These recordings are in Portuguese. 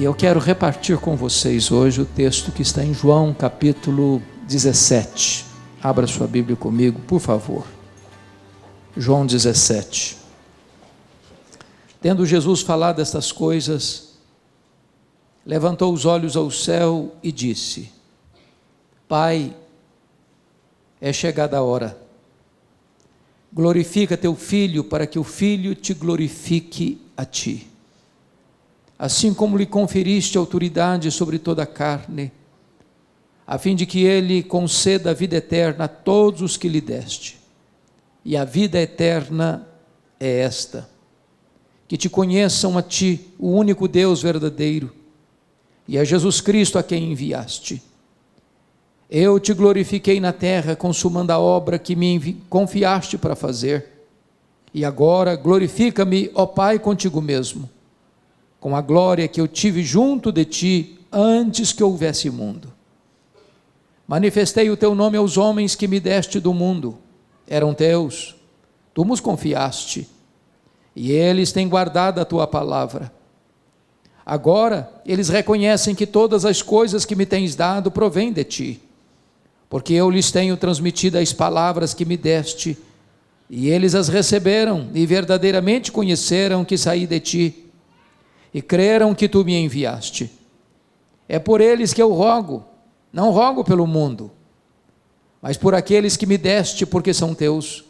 eu quero repartir com vocês hoje o texto que está em João capítulo 17. Abra sua Bíblia comigo, por favor. João 17. Tendo Jesus falado estas coisas, levantou os olhos ao céu e disse: Pai, é chegada a hora. Glorifica teu Filho, para que o Filho te glorifique a ti. Assim como lhe conferiste autoridade sobre toda a carne, a fim de que ele conceda a vida eterna a todos os que lhe deste. E a vida eterna é esta: que te conheçam a ti, o único Deus verdadeiro, e a Jesus Cristo a quem enviaste. Eu te glorifiquei na terra, consumando a obra que me confiaste para fazer. E agora glorifica-me, ó Pai, contigo mesmo, com a glória que eu tive junto de ti antes que houvesse mundo. Manifestei o teu nome aos homens que me deste do mundo. Eram teus, tu nos confiaste, e eles têm guardado a tua palavra. Agora eles reconhecem que todas as coisas que me tens dado provêm de ti, porque eu lhes tenho transmitido as palavras que me deste, e eles as receberam e verdadeiramente conheceram que saí de ti, e creram que tu me enviaste. É por eles que eu rogo, não rogo pelo mundo, mas por aqueles que me deste, porque são teus.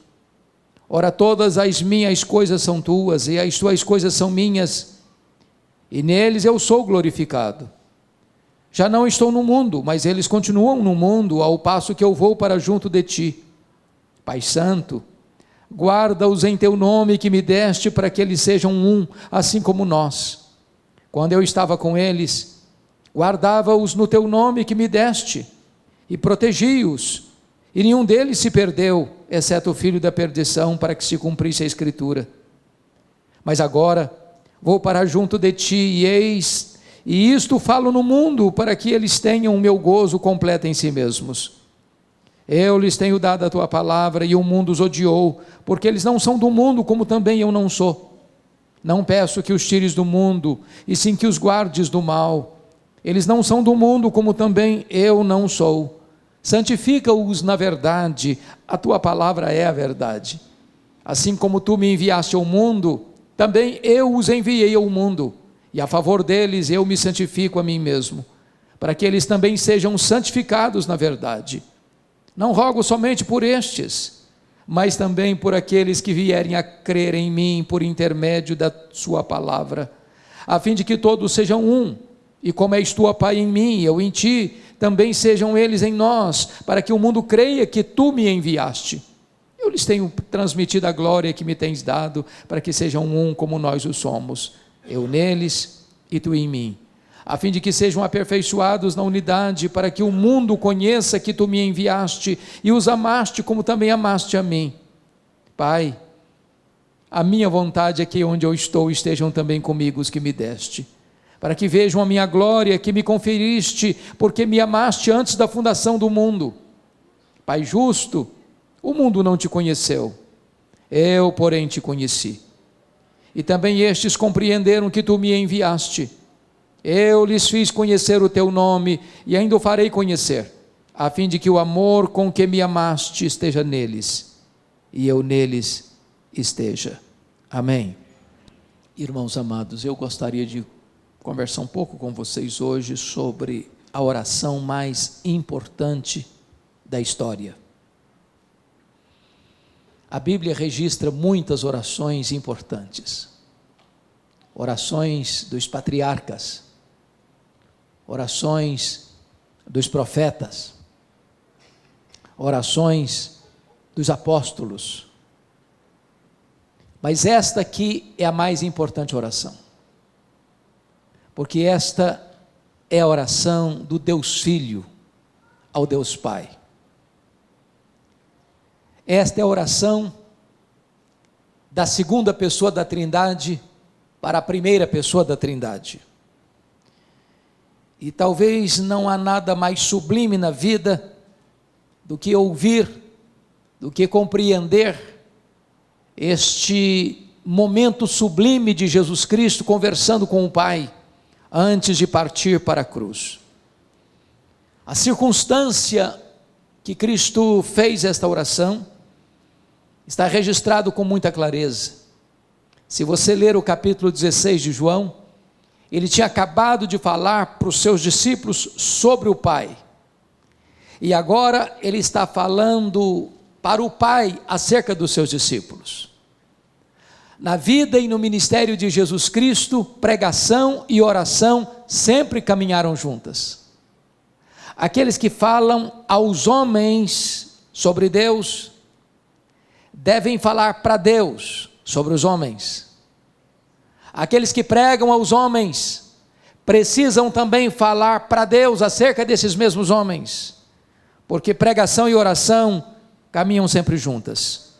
Ora, todas as minhas coisas são tuas, e as tuas coisas são minhas, e neles eu sou glorificado. Já não estou no mundo, mas eles continuam no mundo, ao passo que eu vou para junto de ti. Pai Santo, guarda-os em teu nome que me deste, para que eles sejam um, assim como nós. Quando eu estava com eles, guardava-os no teu nome que me deste, e protegi-os, e nenhum deles se perdeu, exceto o filho da perdição, para que se cumprisse a Escritura. Mas agora vou para junto de ti, e isto falo no mundo, para que eles tenham o meu gozo completo em si mesmos. Eu lhes tenho dado a tua palavra, e o mundo os odiou, porque eles não são do mundo, como também eu não sou. Não peço que os tires do mundo, e sim que os guardes do mal. Eles não são do mundo, como também eu não sou. Santifica-os na verdade, a tua palavra é a verdade. Assim como tu me enviaste ao mundo, também eu os enviei ao mundo, e a favor deles eu me santifico a mim mesmo, para que eles também sejam santificados na verdade. Não rogo somente por estes, mas também por aqueles que vierem a crer em mim por intermédio da sua palavra, a fim de que todos sejam um, e como és tu, ó Pai, em mim, eu em ti, também sejam eles em nós, para que o mundo creia que tu me enviaste. Eu lhes tenho transmitido a glória que me tens dado, para que sejam um como nós o somos, eu neles e tu em mim, a fim de que sejam aperfeiçoados na unidade, para que o mundo conheça que tu me enviaste e os amaste como também amaste a mim. Pai, a minha vontade é que onde eu estou estejam também comigo os que me deste, para que vejam a minha glória que me conferiste, porque me amaste antes da fundação do mundo. Pai justo, o mundo não te conheceu, eu porém te conheci, e também estes compreenderam que tu me enviaste. Eu lhes fiz conhecer o teu nome, e ainda o farei conhecer, a fim de que o amor com que me amaste esteja neles, e eu neles esteja. Amém. Irmãos amados, eu gostaria de conversar um pouco com vocês hoje sobre a oração mais importante da história. A Bíblia registra muitas orações importantes, orações dos patriarcas, orações dos profetas, orações dos apóstolos, mas esta aqui é a mais importante oração, porque esta é a oração do Deus Filho ao Deus Pai. Esta é a oração da segunda pessoa da Trindade para a primeira pessoa da Trindade. E talvez não há nada mais sublime na vida do que ouvir, do que compreender este momento sublime de Jesus Cristo conversando com o Pai, antes de partir para a cruz. A circunstância que Cristo fez esta oração está registrado com muita clareza. Se você ler o capítulo 16 de João, ele tinha acabado de falar para os seus discípulos sobre o Pai, e agora ele está falando para o Pai acerca dos seus discípulos. Na vida e no ministério de Jesus Cristo, pregação e oração sempre caminharam juntas. Aqueles que falam aos homens sobre Deus, devem falar para Deus sobre os homens. Aqueles que pregam aos homens, precisam também falar para Deus acerca desses mesmos homens, porque pregação e oração caminham sempre juntas.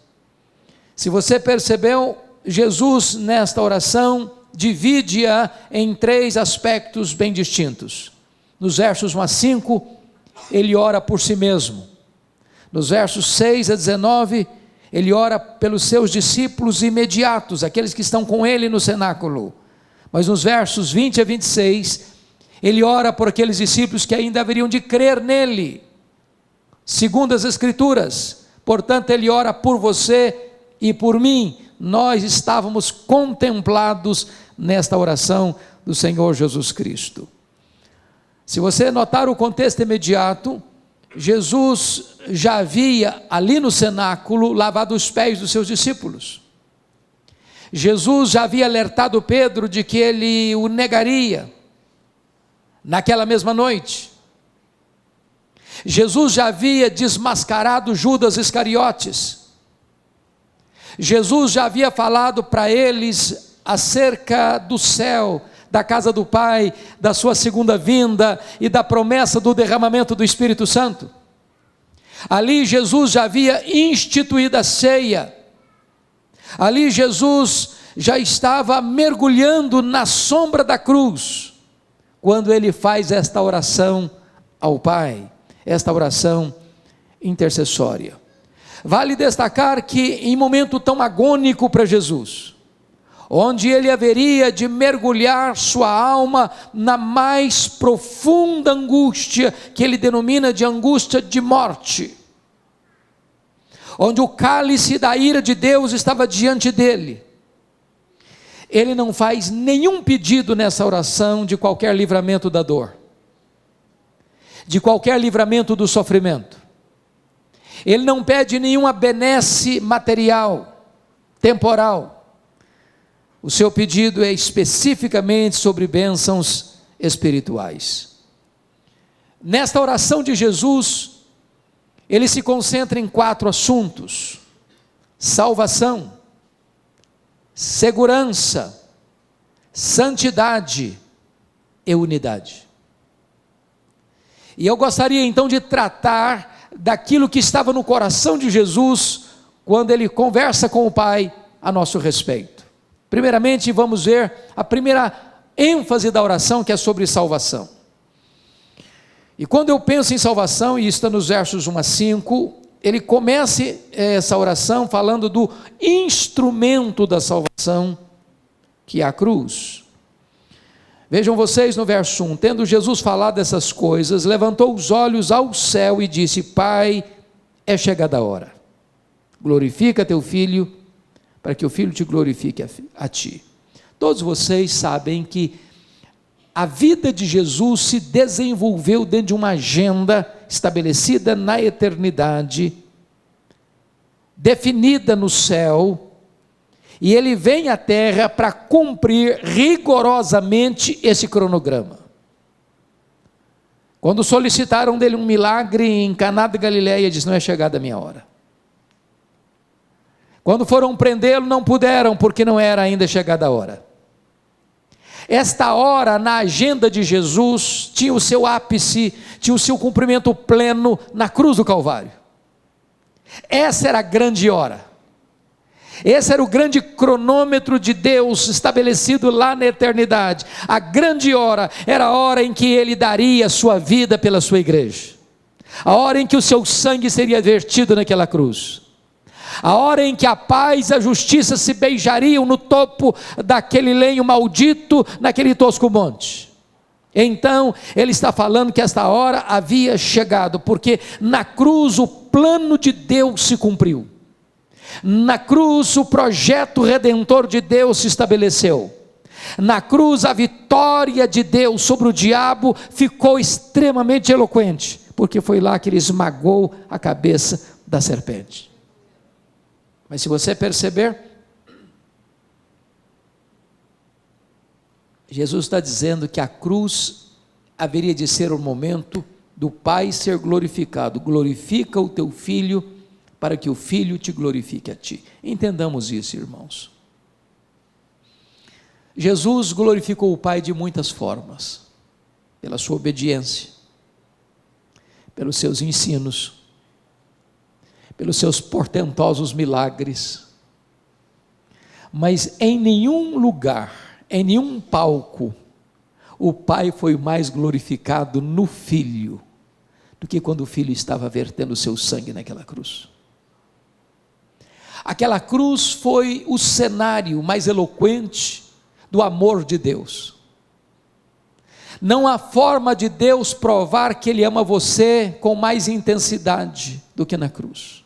Se você percebeu, Jesus nesta oração divide-a em 3 aspectos bem distintos. Nos versos 1 a 5, ele ora por si mesmo. Nos versos 6 a 19, ele ora pelos seus discípulos imediatos, aqueles que estão com ele no cenáculo. Mas nos versos 20 a 26, ele ora por aqueles discípulos que ainda haveriam de crer nele, segundo as Escrituras. Portanto, ele ora por você e por mim. Nós estávamos contemplados nesta oração do Senhor Jesus Cristo. Se você notar o contexto imediato, Jesus já havia ali no cenáculo lavado os pés dos seus discípulos. Jesus já havia alertado Pedro de que ele o negaria naquela mesma noite. Jesus já havia desmascarado Judas Iscariotes. Jesus já havia falado para eles acerca do céu, da casa do Pai, da sua segunda vinda e da promessa do derramamento do Espírito Santo. Ali Jesus já havia instituído a ceia. Ali Jesus já estava mergulhando na sombra da cruz, quando ele faz esta oração ao Pai, esta oração intercessória. Vale destacar que em momento tão agônico para Jesus, onde ele haveria de mergulhar sua alma na mais profunda angústia, que ele denomina de angústia de morte, onde o cálice da ira de Deus estava diante dele, ele não faz nenhum pedido nessa oração de qualquer livramento da dor, de qualquer livramento do sofrimento. Ele não pede nenhuma benesse material, temporal. O seu pedido é especificamente sobre bênçãos espirituais. Nesta oração de Jesus, ele se concentra em 4 assuntos: salvação, segurança, santidade e unidade. E eu gostaria então de tratar daquilo que estava no coração de Jesus, quando ele conversa com o Pai a nosso respeito. Primeiramente, vamos ver a primeira ênfase da oração, que é sobre salvação. E quando eu penso em salvação, e está nos versos 1 a 5, ele começa essa oração falando do instrumento da salvação, que é a cruz. Vejam vocês no verso 1, tendo Jesus falado essas coisas, levantou os olhos ao céu e disse: Pai, é chegada a hora, glorifica teu Filho, para que o Filho te glorifique a ti. Todos vocês sabem que a vida de Jesus se desenvolveu dentro de uma agenda estabelecida na eternidade, definida no céu, e ele vem à terra para cumprir rigorosamente esse cronograma. Quando solicitaram dele um milagre em Caná da Galileia, ele disse: não é chegada a minha hora. Quando foram prendê-lo, não puderam, porque não era ainda chegada a hora. Esta hora na agenda de Jesus tinha o seu ápice, tinha o seu cumprimento pleno na cruz do Calvário. Essa era a grande hora. Esse era o grande cronômetro de Deus estabelecido lá na eternidade. A grande hora era a hora em que ele daria a sua vida pela sua igreja, a hora em que o seu sangue seria vertido naquela cruz, a hora em que a paz e a justiça se beijariam no topo daquele lenho maldito, naquele tosco monte. Então, ele está falando que esta hora havia chegado, porque na cruz o plano de Deus se cumpriu. Na cruz o projeto redentor de Deus se estabeleceu. Na cruz a vitória de Deus sobre o diabo ficou extremamente eloquente, porque foi lá que ele esmagou a cabeça da serpente. Mas se você perceber, Jesus está dizendo que a cruz haveria de ser o momento do Pai ser glorificado. Glorifica o teu Filho, para que o Filho te glorifique a ti. Entendamos isso, irmãos. Jesus glorificou o Pai de muitas formas, pela sua obediência, pelos seus ensinos, pelos seus portentosos milagres, mas em nenhum lugar, em nenhum palco, o Pai foi mais glorificado no Filho, do que quando o Filho estava vertendo o seu sangue naquela cruz. Aquela cruz foi o cenário mais eloquente do amor de Deus. Não há forma de Deus provar que Ele ama você com mais intensidade do que na cruz.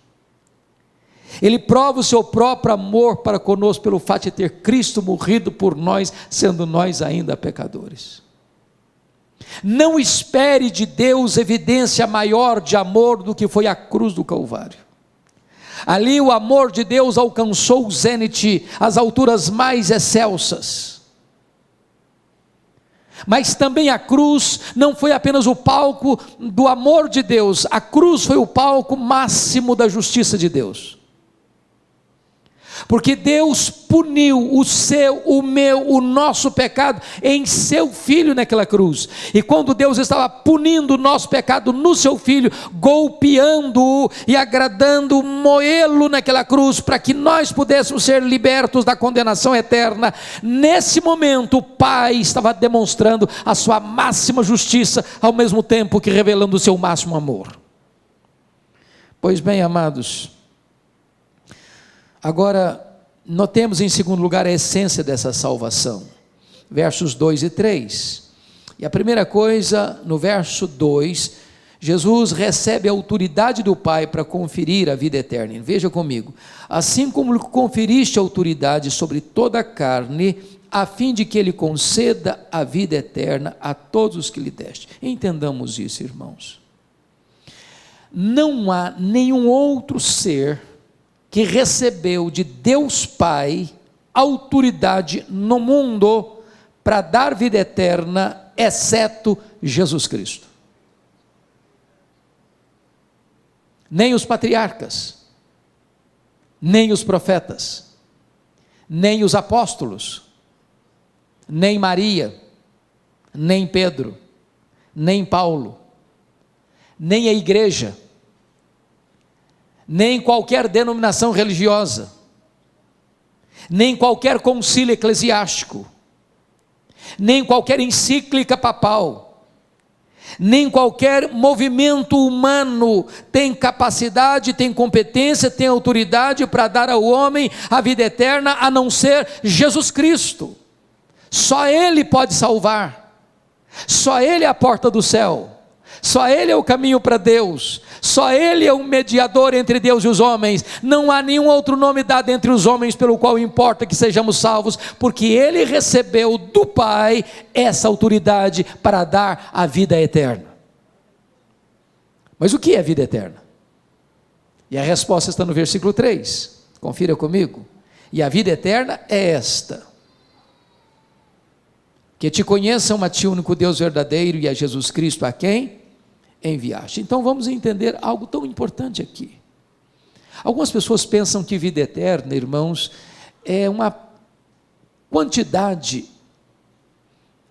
Ele prova o seu próprio amor para conosco pelo fato de ter Cristo morrido por nós, sendo nós ainda pecadores. Não espere de Deus evidência maior de amor do que foi a cruz do Calvário. Ali o amor de Deus alcançou o zênite, as alturas mais excelsas. Mas também a cruz não foi apenas o palco do amor de Deus, a cruz foi o palco máximo da justiça de Deus. Porque Deus puniu o seu, o meu, o nosso pecado em seu Filho naquela cruz. E quando Deus estava punindo o nosso pecado no seu Filho, golpeando-o e agradando moê-lo naquela cruz, para que nós pudéssemos ser libertos da condenação eterna, nesse momento o Pai estava demonstrando a sua máxima justiça, ao mesmo tempo que revelando o seu máximo amor. Pois bem, amados, agora, notemos em segundo lugar a essência dessa salvação, versos 2 e 3, e a primeira coisa, no verso 2, Jesus recebe a autoridade do Pai para conferir a vida eterna. Veja comigo, assim como conferiste autoridade sobre toda a carne, a fim de que Ele conceda a vida eterna a todos os que lhe deste. Entendamos isso, irmãos. Não há nenhum outro ser que recebeu de Deus Pai autoridade no mundo para dar vida eterna, exceto Jesus Cristo. Nem os patriarcas, nem os profetas, nem os apóstolos, nem Maria, nem Pedro, nem Paulo, nem a igreja, nem qualquer denominação religiosa, nem qualquer concílio eclesiástico, nem qualquer encíclica papal, nem qualquer movimento humano tem capacidade, tem competência, tem autoridade para dar ao homem a vida eterna, a não ser Jesus Cristo. Só Ele pode salvar, só Ele é a porta do céu, só Ele é o caminho para Deus, só Ele é o mediador entre Deus e os homens. Não há nenhum outro nome dado entre os homens pelo qual importa que sejamos salvos, porque Ele recebeu do Pai essa autoridade para dar a vida eterna. Mas o que é vida eterna? E a resposta está no versículo 3, confira comigo. E a vida eterna é esta: que te conheçam a ti, único Deus verdadeiro, e a Jesus Cristo a quem enviaste. Então vamos entender algo tão importante aqui. Algumas pessoas pensam que vida eterna, irmãos, é uma quantidade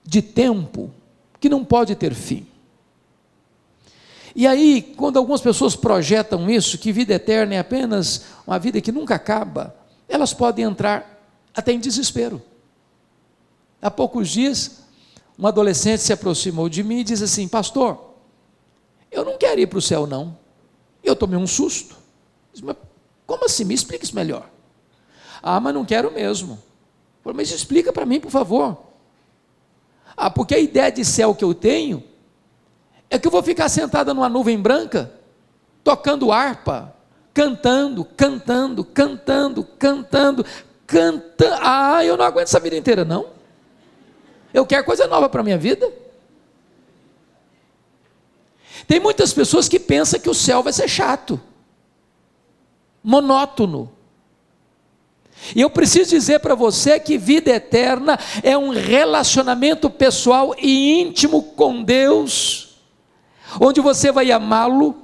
de tempo que não pode ter fim. E aí, quando algumas pessoas projetam isso, que vida eterna é apenas uma vida que nunca acaba, elas podem entrar até em desespero. Há poucos dias, um adolescente se aproximou de mim e disse assim: pastor, eu não quero ir para o céu não, eu tomei um susto. Disse, mas como assim? Me explica isso melhor. Ah, mas não quero mesmo. Falei, mas explica para mim, por favor. porque a ideia de céu que eu tenho é que eu vou ficar sentada numa nuvem branca, tocando harpa, cantando. Eu não aguento essa vida inteira, não. Eu quero coisa nova para a minha vida. Tem muitas pessoas que pensam que o céu vai ser chato, monótono. E eu preciso dizer para você que vida eterna é um relacionamento pessoal e íntimo com Deus, onde você vai amá-lo,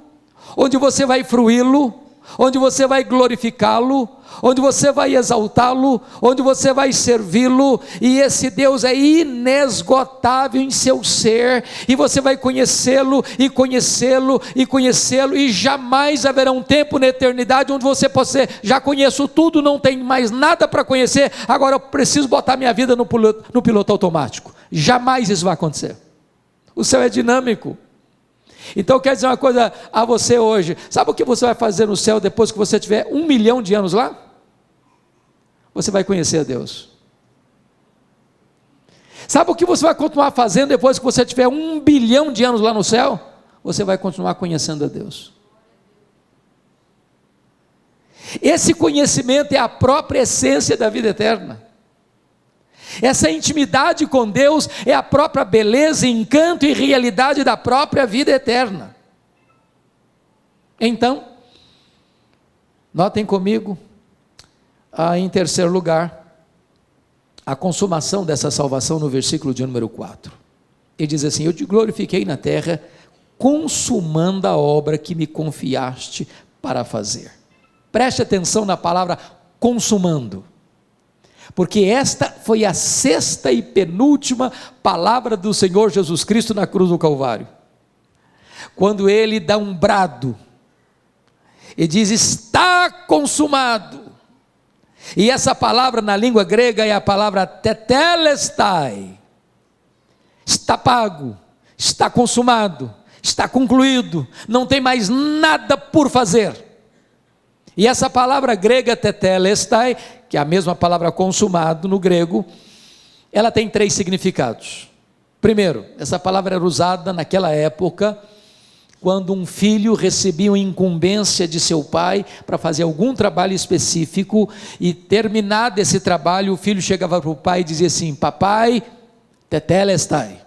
onde você vai fruí-lo, onde você vai glorificá-lo, onde você vai exaltá-lo, onde você vai servi-lo, e esse Deus é inesgotável em seu ser, e você vai conhecê-lo, e jamais haverá um tempo na eternidade onde você possa dizer, já conheço tudo, não tem mais nada para conhecer, agora eu preciso botar minha vida no piloto automático. Jamais isso vai acontecer. O céu é dinâmico. Então eu quero dizer uma coisa a você hoje, sabe o que você vai fazer no céu depois que você tiver 1 milhão de anos lá? Você vai conhecer a Deus. Sabe o que você vai continuar fazendo depois que você tiver 1 bilhão de anos lá no céu? Você vai continuar conhecendo a Deus. Esse conhecimento é a própria essência da vida eterna. Essa intimidade com Deus é a própria beleza, encanto e realidade da própria vida eterna. Então, notem comigo, em terceiro lugar, a consumação dessa salvação no versículo de número 4. Ele diz assim: eu te glorifiquei na terra, consumando a obra que me confiaste para fazer. Preste atenção na palavra consumando, porque esta foi a sexta e penúltima palavra do Senhor Jesus Cristo na cruz do Calvário, quando ele dá um brado, e diz: está consumado. E essa palavra na língua grega é a palavra tetelestai, está pago, está consumado, está concluído, não tem mais nada por fazer. E essa palavra grega tetelestai, que é a mesma palavra consumado no grego, ela tem 3 significados. Primeiro, essa palavra era usada naquela época, quando um filho recebia uma incumbência de seu pai para fazer algum trabalho específico, e terminado esse trabalho, o filho chegava para o pai e dizia assim: papai, tetelestai,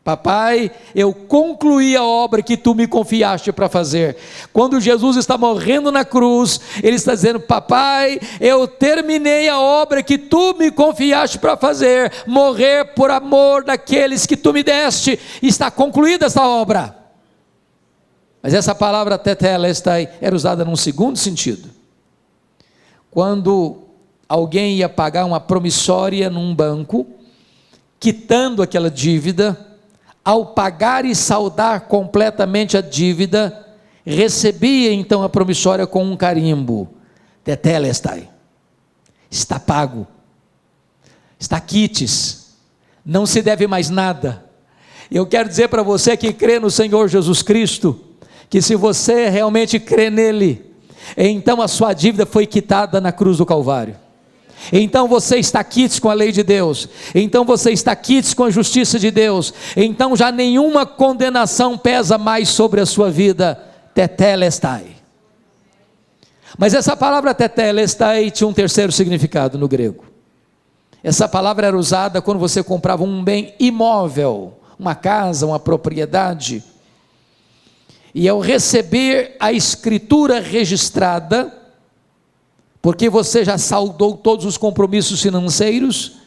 papai, eu concluí a obra que tu me confiaste para fazer. Quando Jesus está morrendo na cruz, ele está dizendo: papai, eu terminei a obra que tu me confiaste para fazer, morrer por amor daqueles que tu me deste, está concluída essa obra. Mas essa palavra tetelestai era usada num segundo sentido. Quando alguém ia pagar uma promissória num banco, quitando aquela dívida, ao pagar e saldar completamente a dívida, recebia então a promissória com um carimbo: tetelestai, está pago, está quites, não se deve mais nada. Eu quero dizer para você que crê no Senhor Jesus Cristo, que se você realmente crê nele, então a sua dívida foi quitada na cruz do Calvário. Então você está quites com a lei de Deus, então você está quites com a justiça de Deus, então já nenhuma condenação pesa mais sobre a sua vida. Tetelestai. Mas essa palavra tetelestai tinha um terceiro significado no grego. Essa palavra era usada quando você comprava um bem imóvel, uma casa, uma propriedade, e ao receber a escritura registrada, porque você já saldou todos os compromissos financeiros,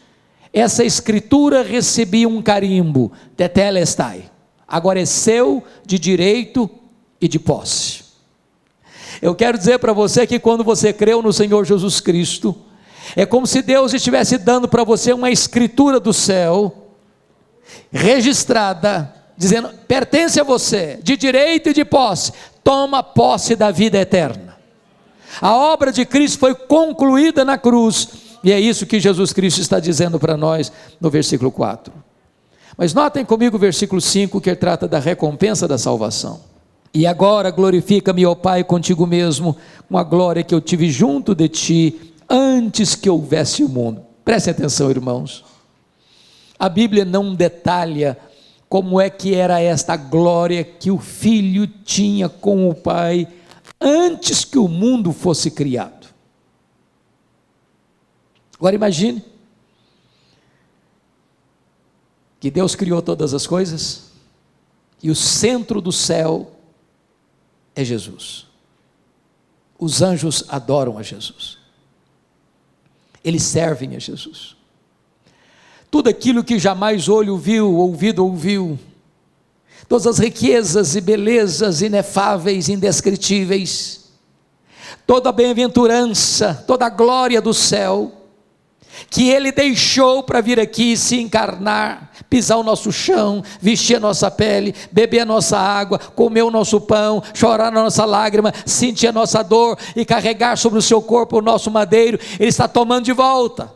essa escritura recebia um carimbo: tetelestai, agora é seu de direito e de posse. Eu quero dizer para você que quando você creu no Senhor Jesus Cristo, é como se Deus estivesse dando para você uma escritura do céu, registrada, dizendo: pertence a você, de direito e de posse, toma posse da vida eterna. A obra de Cristo foi concluída na cruz, e é isso que Jesus Cristo está dizendo para nós no versículo 4. Mas notem comigo o versículo 5, que trata da recompensa da salvação. E agora glorifica-me, ó Pai, contigo mesmo, com a glória que eu tive junto de ti, antes que houvesse o mundo. Prestem atenção, irmãos. A Bíblia não detalha como é que era esta glória que o Filho tinha com o Pai antes que o mundo fosse criado. Agora imagine que Deus criou todas as coisas e o centro do céu é Jesus. Os anjos adoram a Jesus, eles servem a Jesus. Tudo aquilo que jamais olho viu, ouvido ouviu, todas as riquezas e belezas inefáveis, indescritíveis, toda a bem-aventurança, toda a glória do céu, que Ele deixou para vir aqui se encarnar, pisar o nosso chão, vestir a nossa pele, beber a nossa água, comer o nosso pão, chorar a nossa lágrima, sentir a nossa dor e carregar sobre o seu corpo o nosso madeiro, Ele está tomando de volta.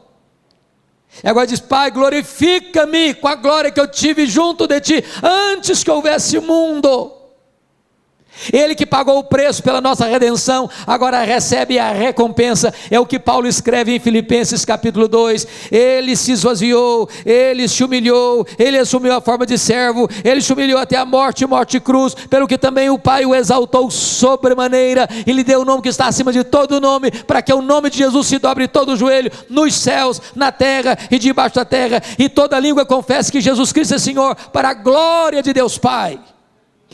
E agora diz: Pai, glorifica-me com a glória que eu tive junto de Ti, antes que houvesse mundo. Ele que pagou o preço pela nossa redenção, agora recebe a recompensa. É o que Paulo escreve em Filipenses capítulo 2, ele se esvaziou, ele se humilhou, ele assumiu a forma de servo, ele se humilhou até a morte, morte e cruz, pelo que também o Pai o exaltou sobremaneira, e lhe deu o nome que está acima de todo nome, para que o nome de Jesus se dobre todo o joelho, nos céus, na terra e debaixo da terra, e toda língua confesse que Jesus Cristo é Senhor, para a glória de Deus Pai.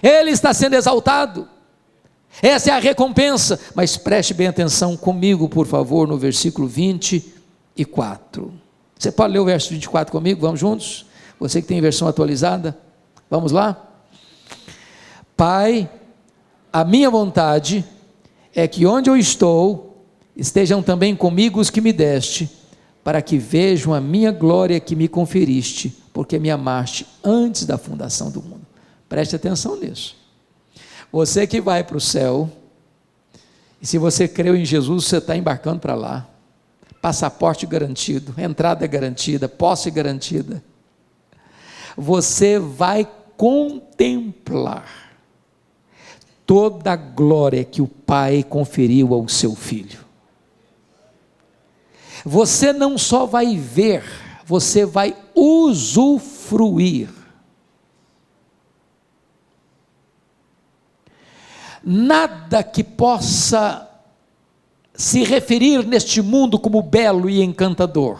Ele está sendo exaltado, essa é a recompensa. Mas preste bem atenção comigo, por favor, no versículo 24. Você pode ler o verso 24 comigo? Vamos juntos? Você que tem versão atualizada, vamos lá? Pai, a minha vontade é que onde eu estou, estejam também comigo os que me deste, para que vejam a minha glória que me conferiste, porque me amaste antes da fundação do mundo. Preste atenção nisso. Você que vai para o céu, e se você creu em Jesus, você está embarcando para lá, passaporte garantido, entrada garantida, posse garantida, você vai contemplar toda a glória que o Pai conferiu ao seu Filho. Você não só vai ver, você vai usufruir. Nada que possa se referir neste mundo como belo e encantador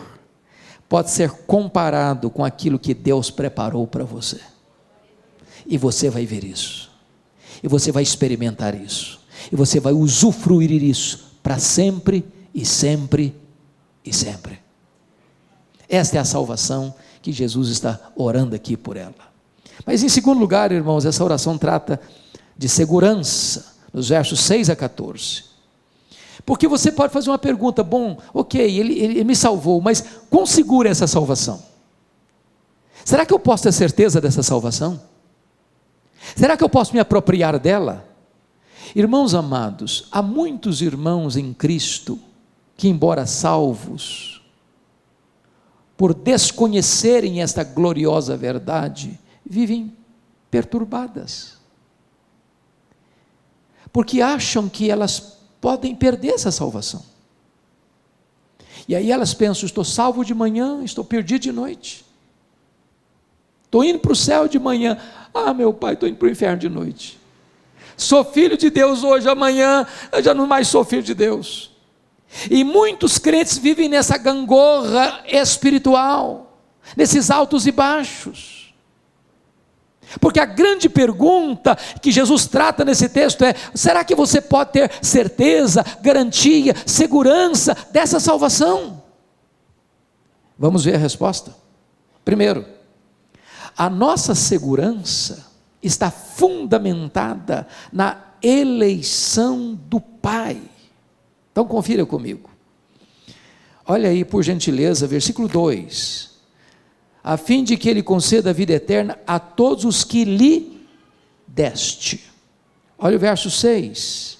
pode ser comparado com aquilo que Deus preparou para você. E você vai ver isso, e você vai experimentar isso, e você vai usufruir isso para sempre e sempre e sempre. Esta é a salvação que Jesus está orando aqui por ela. Mas em segundo lugar, irmãos, essa oração trata de segurança, nos versos 6 a 14, porque você pode fazer uma pergunta: bom, ok, ele me salvou, mas quão segura é essa salvação? Será que eu posso ter certeza dessa salvação? Será que eu posso me apropriar dela? Irmãos amados, há muitos irmãos em Cristo, que embora salvos, por desconhecerem esta gloriosa verdade, vivem perturbadas, porque acham que elas podem perder essa salvação, e aí elas pensam: estou salvo de manhã, estou perdido de noite, estou indo para o céu de manhã, meu pai, estou indo para o inferno de noite, sou filho de Deus hoje, amanhã eu já não mais sou filho de Deus. E muitos crentes vivem nessa gangorra espiritual, nesses altos e baixos, porque a grande pergunta que Jesus trata nesse texto é: será que você pode ter certeza, garantia, segurança dessa salvação? Vamos ver a resposta. Primeiro, a nossa segurança está fundamentada na eleição do Pai. Então confira comigo, olha aí por gentileza, versículo 2, a fim de que Ele conceda a vida eterna a todos os que lhe deste. Olha o verso 6,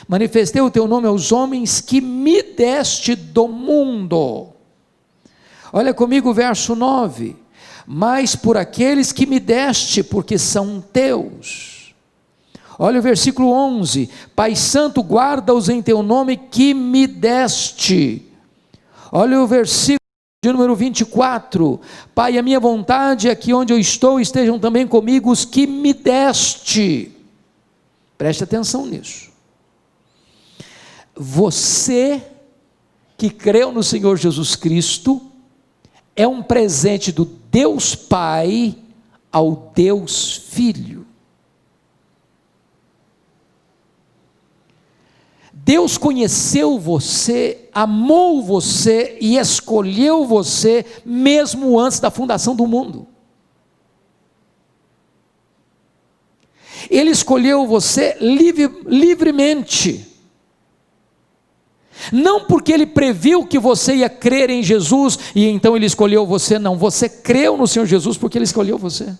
manifestei o teu nome aos homens que me deste do mundo. Olha comigo o verso 9, mas por aqueles que me deste, porque são teus. Olha o versículo 11, Pai Santo, guarda-os em teu nome que me deste. Olha o versículo De número 24, Pai, a minha vontade é que onde eu estou estejam também comigo os que me deste. Preste atenção nisso. Você que creu no Senhor Jesus Cristo é um presente do Deus Pai ao Deus Filho. Deus conheceu você, amou você e escolheu você mesmo antes da fundação do mundo. Ele escolheu você livremente. Não porque Ele previu que você ia crer em Jesus e então Ele escolheu você, não. Você creu no Senhor Jesus porque Ele escolheu você.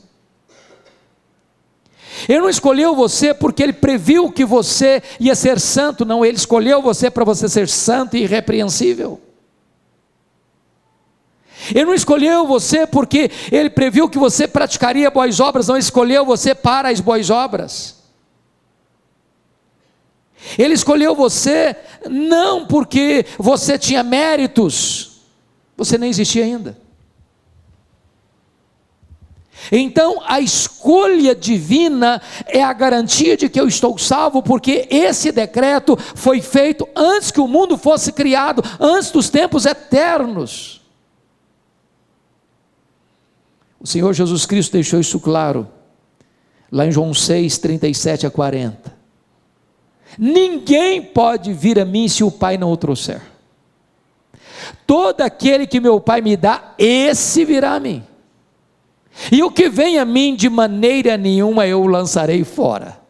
Ele não escolheu você porque Ele previu que você ia ser santo, não. Ele escolheu você para você ser santo e irrepreensível. Ele não escolheu você porque Ele previu que você praticaria boas obras, não. Ele escolheu você para as boas obras. Ele escolheu você não porque você tinha méritos, você nem existia ainda. Então a escolha divina é a garantia de que eu estou salvo, porque esse decreto foi feito antes que o mundo fosse criado, antes dos tempos eternos. O Senhor Jesus Cristo deixou isso claro, lá em João 6, 37 a 40. Ninguém pode vir a mim se o Pai não o trouxer. Todo aquele que meu Pai me dá, esse virá a mim. E o que vem a mim de maneira nenhuma eu o lançarei fora.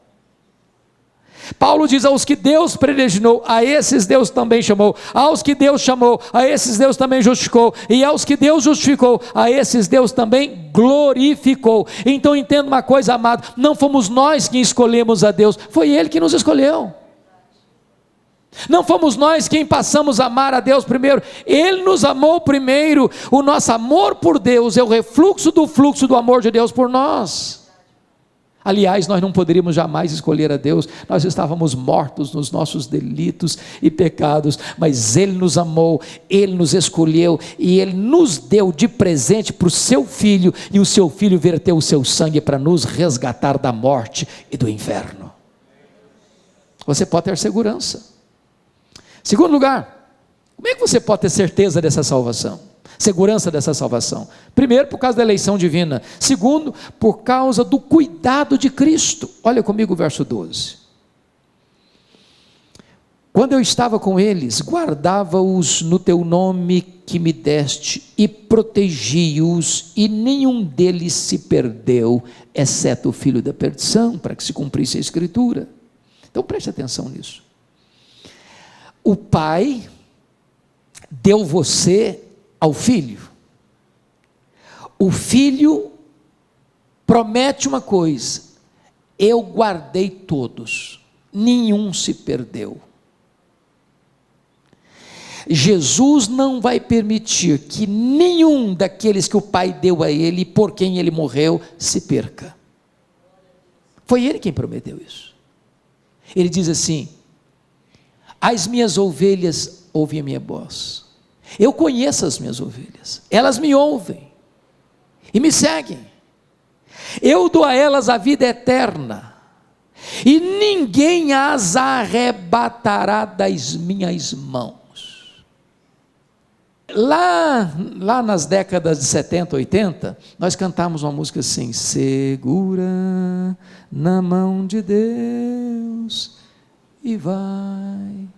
Paulo diz: aos que Deus predestinou, a esses Deus também chamou. Aos que Deus chamou, a esses Deus também justificou. E aos que Deus justificou, a esses Deus também glorificou. Então entenda uma coisa, amado, não fomos nós quem escolhemos a Deus, foi Ele que nos escolheu. Não fomos nós quem passamos a amar a Deus primeiro, Ele nos amou primeiro. O nosso amor por Deus é o refluxo do fluxo do amor de Deus por nós. Aliás, nós não poderíamos jamais escolher a Deus, nós estávamos mortos nos nossos delitos e pecados, mas Ele nos amou, Ele nos escolheu e Ele nos deu de presente para o seu Filho, e o seu Filho verteu o seu sangue para nos resgatar da morte e do inferno. Você pode ter segurança. Segundo lugar, como é que você pode ter certeza dessa salvação? Segurança dessa salvação? Primeiro, por causa da eleição divina. Segundo, por causa do cuidado de Cristo. Olha comigo o verso 12. Quando eu estava com eles, guardava-os no teu nome que me deste, e protegi-os, e nenhum deles se perdeu, exceto o filho da perdição, para que se cumprisse a Escritura. Então preste atenção nisso. O Pai deu você ao Filho. O Filho promete uma coisa: eu guardei todos, nenhum se perdeu. Jesus não vai permitir que nenhum daqueles que o Pai deu a Ele, e por quem Ele morreu, se perca. Foi Ele quem prometeu isso. Ele diz assim: as minhas ovelhas ouvem a minha voz. Eu conheço as minhas ovelhas, elas me ouvem e me seguem. Eu dou a elas a vida eterna, e ninguém as arrebatará das minhas mãos. Lá nas décadas de 70, 80, nós cantamos uma música assim: segura na mão de Deus e vai.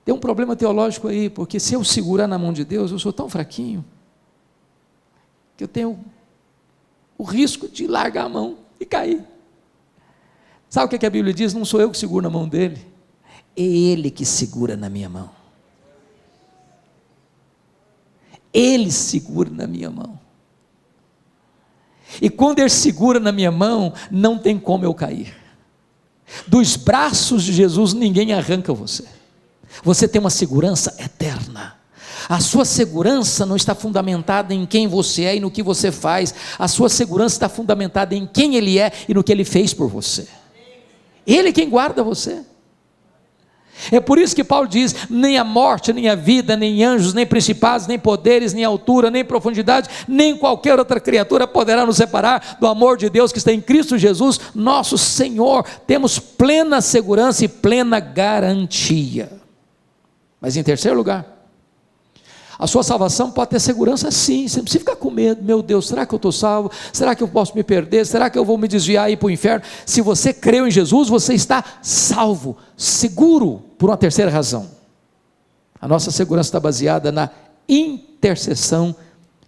Tem um problema teológico aí, porque se eu segurar na mão de Deus, eu sou tão fraquinho, que eu tenho o risco de largar a mão e cair. Sabe o que a Bíblia diz? Não sou eu que seguro na mão dele, é Ele que segura na minha mão. Ele segura na minha mão. E quando Ele segura na minha mão, não tem como eu cair. Dos braços de Jesus ninguém arranca você. Você tem uma segurança eterna. A sua segurança não está fundamentada em quem você é e no que você faz. A sua segurança está fundamentada em quem Ele é e no que Ele fez por você. Ele é quem guarda você. É por isso que Paulo diz: nem a morte, nem a vida, nem anjos, nem principados, nem poderes, nem altura, nem profundidade, nem qualquer outra criatura poderá nos separar do amor de Deus que está em Cristo Jesus, nosso Senhor. Temos plena segurança e plena garantia. Mas em terceiro lugar, a sua salvação pode ter segurança sim, você não precisa ficar com medo. Meu Deus, será que eu estou salvo? Será que eu posso me perder? Será que eu vou me desviar e ir para o inferno? Se você creu em Jesus, você está salvo, seguro, por uma terceira razão. A nossa segurança está baseada na intercessão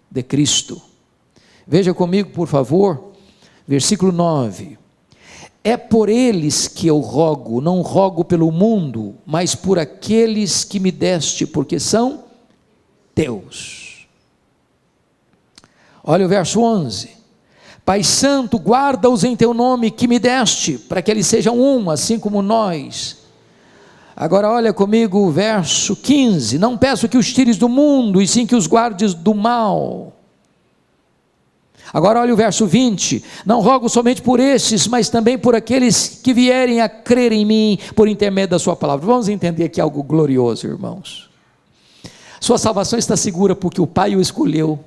de Cristo. Veja comigo, por favor, versículo 9. É por eles que eu rogo, não rogo pelo mundo, mas por aqueles que me deste, porque são teus. Olha o verso 11: Pai Santo, guarda-os em teu nome que me deste, para que eles sejam um, assim como nós. Agora olha comigo o verso 15: Não peço que os tires do mundo, e sim que os guardes do mal. Agora olha o verso 20: Não rogo somente por estes, mas também por aqueles que vierem a crer em mim, por intermédio da sua palavra. Vamos entender aqui algo glorioso, irmãos. Sua salvação está segura porque o Pai o escolheu.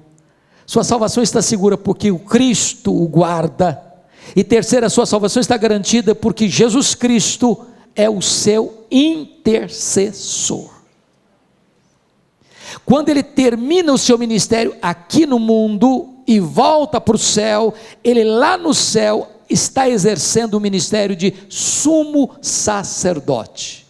Sua salvação está segura porque o Cristo o guarda. E terceira, sua salvação está garantida porque Jesus Cristo é o seu intercessor. Quando ele termina o seu ministério aqui no mundo e volta para o céu, ele lá no céu está exercendo o ministério de sumo sacerdote.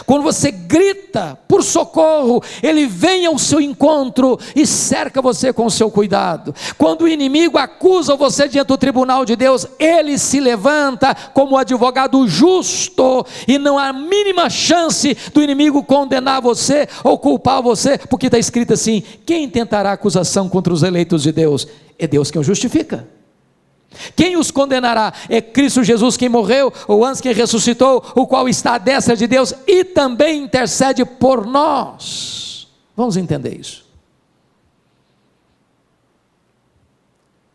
Quando você grita por socorro, ele vem ao seu encontro e cerca você com o seu cuidado. Quando o inimigo acusa você diante do tribunal de Deus, ele se levanta como advogado justo, e não há a mínima chance do inimigo condenar você ou culpar você, porque está escrito assim: quem tentará acusação contra os eleitos de Deus? É Deus quem o justifica. Quem os condenará? É Cristo Jesus quem morreu, ou antes quem ressuscitou, o qual está à destra de Deus e também intercede por nós. Vamos entender isso.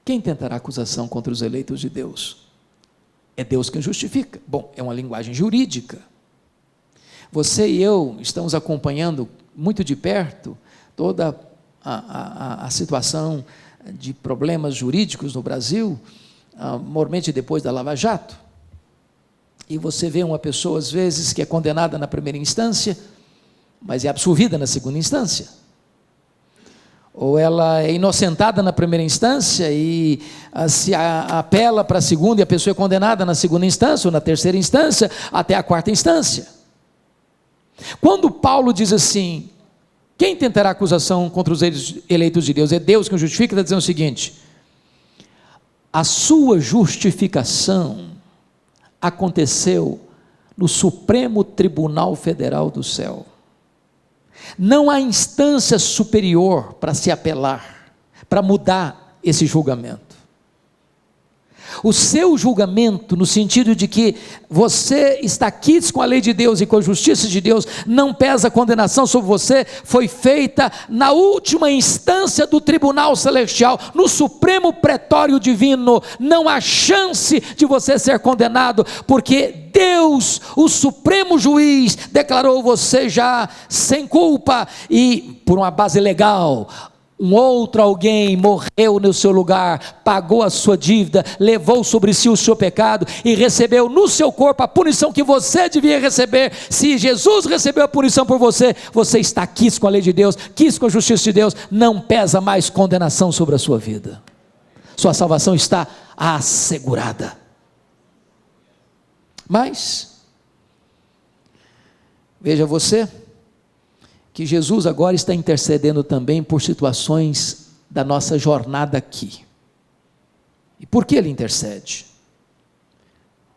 Quem tentará acusação contra os eleitos de Deus? É Deus quem justifica. Bom, é uma linguagem jurídica. Você e eu estamos acompanhando muito de perto toda a situação de problemas jurídicos no Brasil, mormente depois da Lava Jato. E você vê uma pessoa às vezes que é condenada na primeira instância, mas é absolvida na segunda instância, ou ela é inocentada na primeira instância e se apela para a segunda, e a pessoa é condenada na segunda instância ou na terceira instância até a quarta instância. Quando Paulo diz assim: quem tentará acusação contra os eleitos de Deus? É Deus que o justifica. Está dizendo o seguinte: a sua justificação aconteceu no Supremo Tribunal Federal do céu. Não há instância superior para se apelar, para mudar esse julgamento. O seu julgamento, no sentido de que você está quites com a lei de Deus e com a justiça de Deus, não pesa condenação sobre você, foi feita na última instância do tribunal celestial, no supremo pretório divino. Não há chance de você ser condenado, porque Deus, o supremo juiz, declarou você já sem culpa, e por uma base legal, um outro alguém morreu no seu lugar, pagou a sua dívida, levou sobre si o seu pecado e recebeu no seu corpo a punição que você devia receber. Se Jesus recebeu a punição por você, você está quis com a lei de Deus, quis com a justiça de Deus, não pesa mais condenação sobre a sua vida. Sua salvação está assegurada. Mas veja você que Jesus agora está intercedendo também por situações da nossa jornada aqui. E por que ele intercede?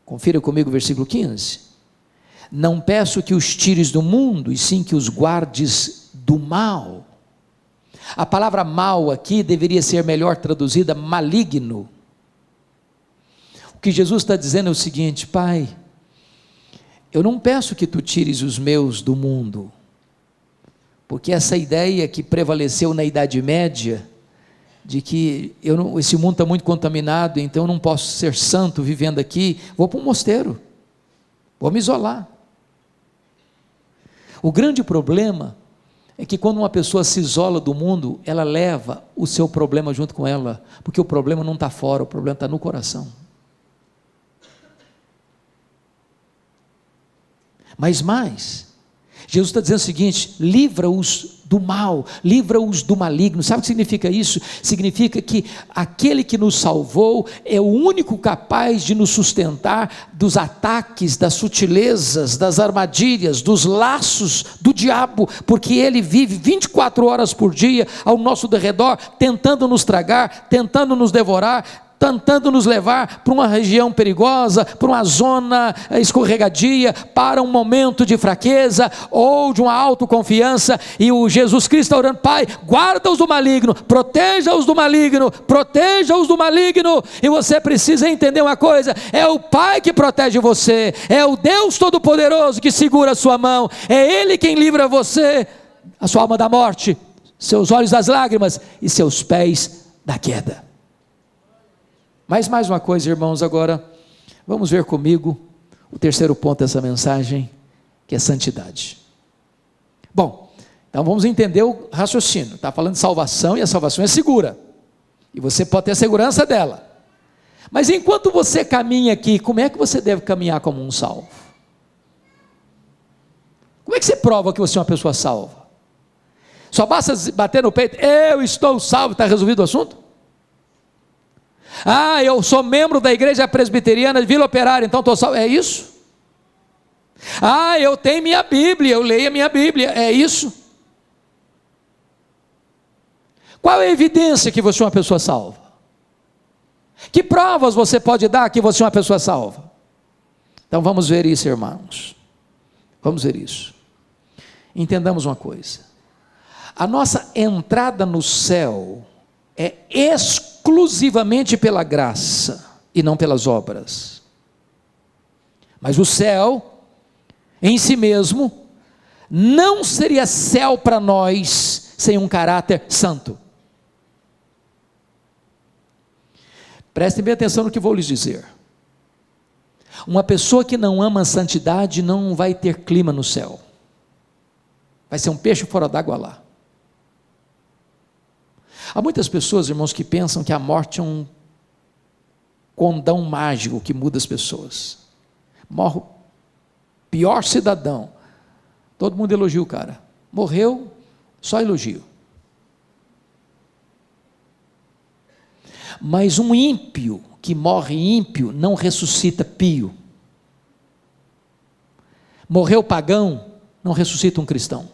Confira comigo o versículo 15. Não peço que os tires do mundo, e sim que os guardes do mal. A palavra mal aqui deveria ser melhor traduzida maligno. O que Jesus está dizendo é o seguinte: Pai, eu não peço que tu tires os meus do mundo, porque essa ideia que prevaleceu na Idade Média, de que esse mundo está muito contaminado, então eu não posso ser santo vivendo aqui, vou para um mosteiro, vou me isolar. O grande problema é que quando uma pessoa se isola do mundo, ela leva o seu problema junto com ela, porque o problema não está fora, o problema está no coração. Mas mais, Jesus está dizendo o seguinte: livra-os do mal, livra-os do maligno. Sabe o que significa isso? Significa que aquele que nos salvou é o único capaz de nos sustentar dos ataques, das sutilezas, das armadilhas, dos laços do diabo, porque ele vive 24 horas por dia ao nosso derredor, tentando nos tragar, tentando nos devorar, tentando nos levar para uma região perigosa, para uma zona escorregadia, para um momento de fraqueza ou de uma autoconfiança. E o Jesus Cristo está orando: Pai, guarda-os do maligno, proteja-os do maligno, proteja-os do maligno. E você precisa entender uma coisa: é o Pai que protege você, é o Deus Todo-Poderoso que segura a sua mão, é Ele quem livra você, a sua alma da morte, seus olhos das lágrimas e seus pés da queda. Mas mais uma coisa, irmãos, agora vamos ver comigo o terceiro ponto dessa mensagem, que é santidade. Bom, então vamos entender o raciocínio. Está falando de salvação, e a salvação é segura, e você pode ter segurança dela. Mas enquanto você caminha aqui, como é que você deve caminhar como um salvo? Como é que você prova que você é uma pessoa salva? Só basta bater no peito: eu estou salvo, está resolvido o assunto? Ah, eu sou membro da igreja presbiteriana de Vila Operária, então estou salvo. É isso? Ah, eu tenho minha Bíblia, eu leio a minha Bíblia. É isso? Qual é a evidência que você é uma pessoa salva? Que provas você pode dar que você é uma pessoa salva? Então vamos ver isso, irmãos. Vamos ver isso. Entendamos uma coisa: a nossa entrada no céu é exclusivamente pela graça e não pelas obras. Mas o céu em si mesmo não seria céu para nós sem um caráter santo. Prestem bem atenção no que vou lhes dizer. Uma pessoa que não ama a santidade não vai ter clima no céu. Vai ser um peixe fora d'água lá. Há muitas pessoas, irmãos, que pensam que a morte é um condão mágico que muda as pessoas. Morre o pior cidadão, todo mundo elogia o cara. Morreu, só elogio. Mas um ímpio que morre ímpio não ressuscita pio. Morreu pagão, não ressuscita um cristão.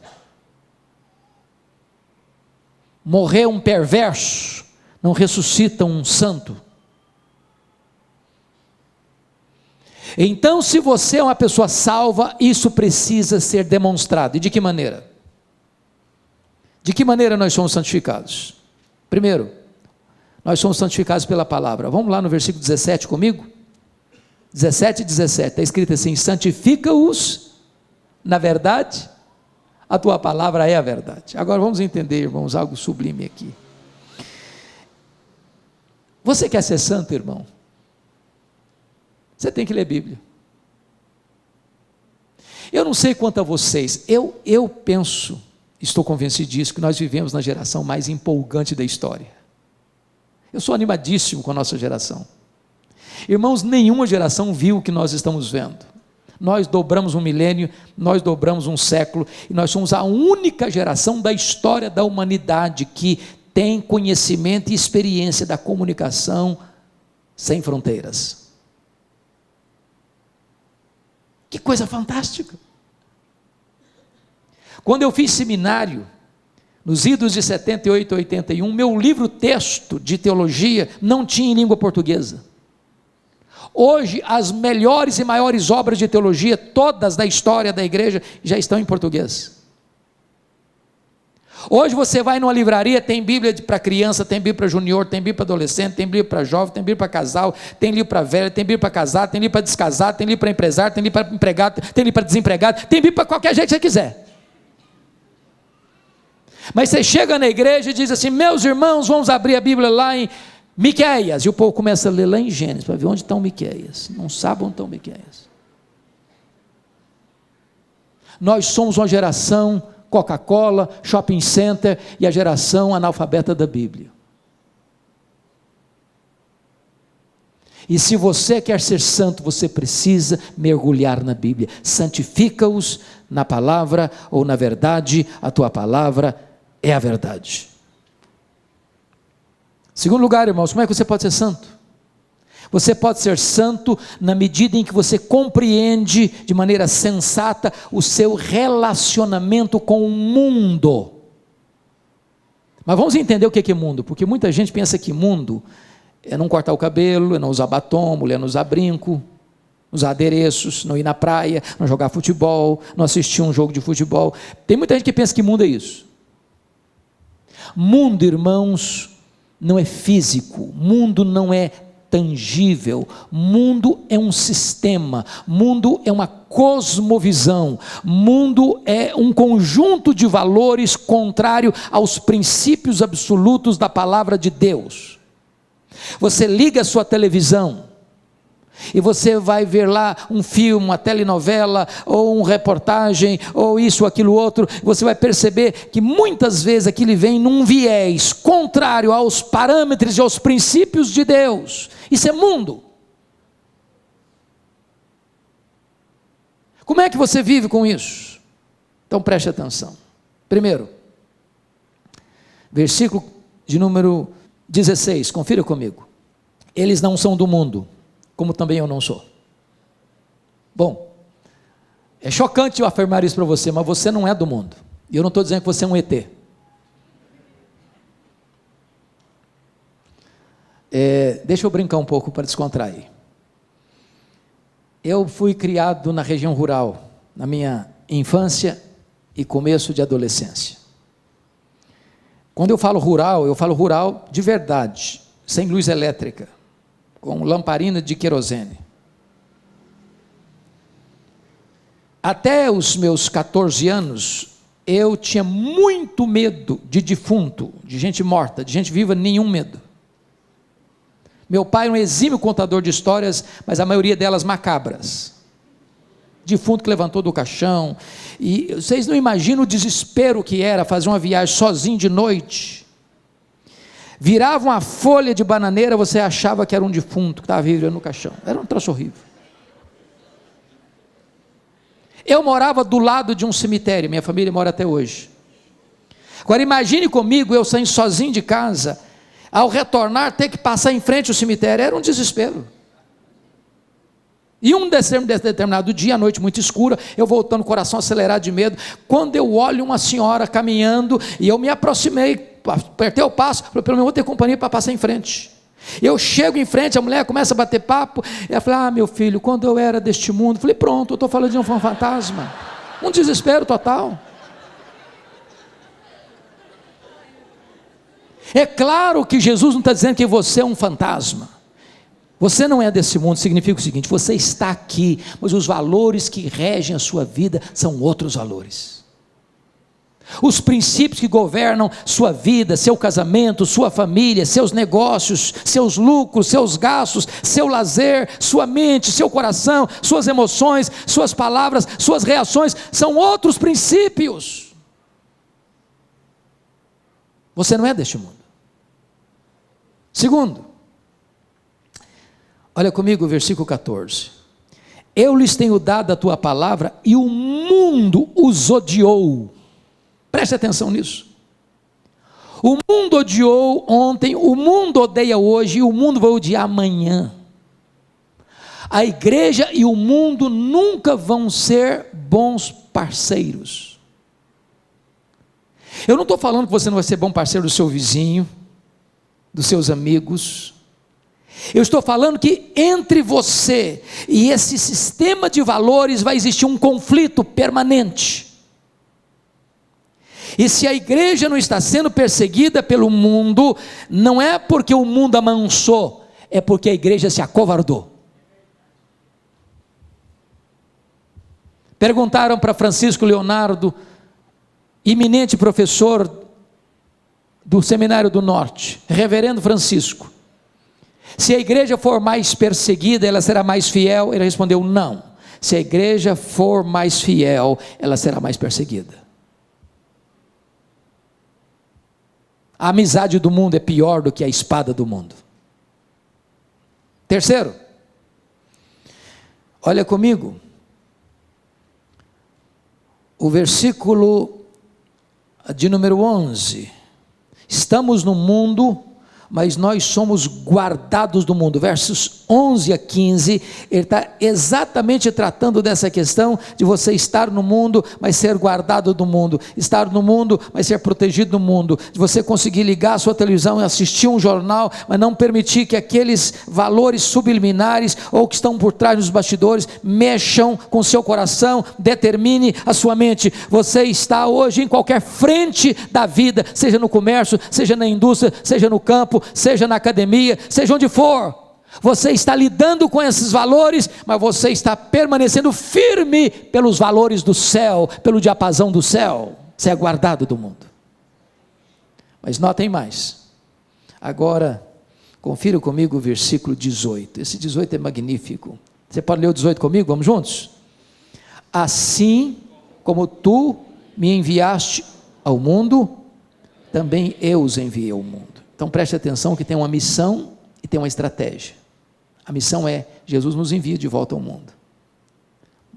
Morreu um perverso, não ressuscita um santo. Então, se você é uma pessoa salva, isso precisa ser demonstrado. E de que maneira? De que maneira nós somos santificados? Primeiro, nós somos santificados pela palavra. Vamos lá no versículo 17 comigo? 17 e 17, está escrito assim: santifica-os na verdade, a tua palavra é a verdade. Agora vamos entender, irmãos, algo sublime aqui. Você quer ser santo, irmão? Você tem que ler Bíblia. Eu não sei quanto a vocês, eu penso, estou convencido disso, que nós vivemos na geração mais empolgante da história. Eu sou animadíssimo com a nossa geração. Irmãos, nenhuma geração viu o que nós estamos vendo. Nós dobramos um milênio, nós dobramos um século, e nós somos a única geração da história da humanidade que tem conhecimento e experiência da comunicação sem fronteiras. Que coisa fantástica! Quando eu fiz seminário, nos idos de 78 a 81, meu livro texto de teologia não tinha em língua portuguesa. Hoje, as melhores e maiores obras de teologia, todas da história da igreja, já estão em português. Hoje você vai numa livraria, tem Bíblia para criança, tem Bíblia para junior, tem Bíblia para adolescente, tem Bíblia para jovem, tem Bíblia para casal, tem livro para velho, tem Bíblia para casar, tem livro para descasar, tem livro para empresário, tem livro para empregado, tem livro para desempregado, tem Bíblia para qualquer jeito que você quiser. Mas você chega na igreja e diz assim: meus irmãos, vamos abrir a Bíblia lá em Miqueias, e o povo começa a ler lá em Gênesis, para ver onde estão Miqueias. Não sabe onde estão Miqueias. Nós somos uma geração Coca-Cola, shopping center e a geração analfabeta da Bíblia. E se você quer ser santo, você precisa mergulhar na Bíblia. Santifica-os na palavra ou na verdade, a tua palavra é a verdade. Segundo lugar, irmãos, como é que você pode ser santo? Você pode ser santo na medida em que você compreende de maneira sensata o seu relacionamento com o mundo. Mas vamos entender o que é mundo, porque muita gente pensa que mundo é não cortar o cabelo, é não usar batom, mulher não usar brinco, usar adereços, não ir na praia, não jogar futebol, não assistir um jogo de futebol. Tem muita gente que pensa que mundo é isso. Mundo, irmãos, não é físico, mundo não é tangível, mundo é um sistema, mundo é uma cosmovisão, mundo é um conjunto de valores contrário aos princípios absolutos da palavra de Deus. Você liga a sua televisão e você vai ver lá um filme, uma telenovela, ou uma reportagem, ou isso, aquilo, outro, você vai perceber que muitas vezes aquilo vem num viés contrário aos parâmetros e aos princípios de Deus. Isso é mundo. Como é que você vive com isso? Então preste atenção. Primeiro, versículo de número 16, confira comigo. Eles não são do mundo, como também eu não sou. Bom, é chocante eu afirmar isso para você, mas você não é do mundo. E eu não estou dizendo que você é um ET. Deixa eu brincar um pouco para descontrair. Eu fui criado na região rural, na minha infância e começo de adolescência. Quando eu falo rural de verdade, sem luz elétrica, com lamparina de querosene. Até os meus 14 anos, eu tinha muito medo de defunto, de gente morta, de gente viva, nenhum medo. Meu pai era um exímio contador de histórias, mas a maioria delas macabras. Defunto que levantou do caixão, e vocês não imaginam o desespero que era fazer uma viagem sozinho de noite. Virava uma folha de bananeira, você achava que era um defunto que estava vivendo no caixão. Era um troço horrível. Eu morava do lado de um cemitério, minha família mora até hoje. Agora imagine comigo, eu saindo sozinho de casa, ao retornar ter que passar em frente ao cemitério, era um desespero. E um determinado dia, à noite muito escura, eu voltando, coração acelerado de medo, quando eu olho uma senhora caminhando, e eu me aproximei, apertei o passo, falei, pelo menos vou ter companhia para passar em frente. Eu chego em frente, a mulher começa a bater papo, ela fala, meu filho, quando eu era deste mundo, falei, pronto, eu estou falando de um fantasma, um desespero total. É claro que Jesus não está dizendo que você é um fantasma, você não é desse mundo, significa o seguinte, você está aqui, mas os valores que regem a sua vida são outros valores. Os princípios que governam sua vida, seu casamento, sua família, seus negócios, seus lucros, seus gastos, seu lazer, sua mente, seu coração, suas emoções, suas palavras, suas reações, são outros princípios. Você não é deste mundo. Segundo, olha comigo o versículo 14. Eu lhes tenho dado a tua palavra e o mundo os odiou. Preste atenção nisso. O mundo odiou ontem, o mundo odeia hoje e o mundo vai odiar amanhã. A igreja e o mundo nunca vão ser bons parceiros. Eu não estou falando que você não vai ser bom parceiro do seu vizinho, dos seus amigos. Eu estou falando que entre você e esse sistema de valores vai existir um conflito permanente. E se a igreja não está sendo perseguida pelo mundo, não é porque o mundo amansou, é porque a igreja se acovardou. Perguntaram para Francisco Leonardo, eminente professor do Seminário do Norte, reverendo Francisco, se a igreja for mais perseguida, ela será mais fiel? Ele respondeu, não. Se a igreja for mais fiel, ela será mais perseguida. A amizade do mundo é pior do que a espada do mundo. Terceiro, olha comigo, o versículo de número 11, estamos no mundo, mas nós somos guardados do mundo. Versos 11 a 15, ele está exatamente tratando dessa questão de você estar no mundo, mas ser guardado do mundo, estar no mundo, mas ser protegido do mundo, de você conseguir ligar a sua televisão e assistir um jornal, mas não permitir que aqueles valores subliminares, ou que estão por trás dos bastidores, mexam com o seu coração, determine a sua mente. Você está hoje em qualquer frente da vida, seja no comércio, seja na indústria, seja no campo, seja na academia, seja onde for, você está lidando com esses valores, mas você está permanecendo firme pelos valores do céu, pelo diapasão do céu. Você é guardado do mundo. Mas notem mais, agora confira comigo o versículo 18, esse 18 é magnífico. Você pode ler o 18 comigo? Vamos juntos? Assim como tu me enviaste ao mundo, também eu os enviei ao mundo. Então preste atenção que tem uma missão e tem uma estratégia. A missão é, Jesus nos envia de volta ao mundo.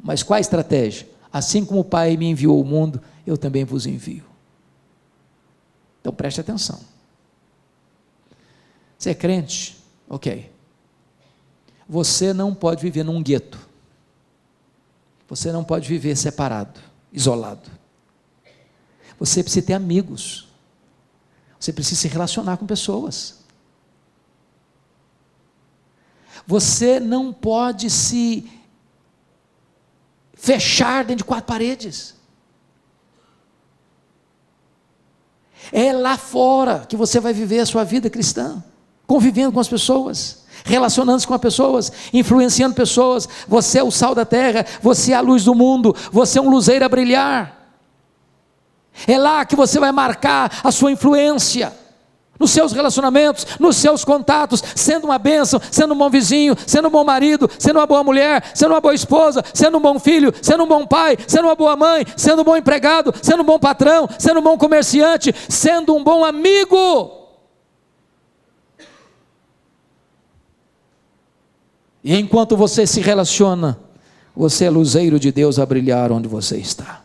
Mas qual a estratégia? Assim como o Pai me enviou ao mundo, eu também vos envio. Então preste atenção. Você é crente? Ok. Você não pode viver num gueto. Você não pode viver separado, isolado. Você precisa ter amigos. Você precisa se relacionar com pessoas. Você não pode se fechar dentro de 4 paredes. É lá fora que você vai viver a sua vida cristã, convivendo com as pessoas, relacionando-se com as pessoas, influenciando pessoas. Você é o sal da terra, você é a luz do mundo, você é um luzeiro a brilhar. É lá que você vai marcar a sua influência, nos seus relacionamentos, nos seus contatos, sendo uma bênção, sendo um bom vizinho, sendo um bom marido, sendo uma boa mulher, sendo uma boa esposa, sendo um bom filho, sendo um bom pai, sendo uma boa mãe, sendo um bom empregado, sendo um bom patrão, sendo um bom comerciante, sendo um bom amigo. E enquanto você se relaciona, você é luzeiro de Deus a brilhar onde você está.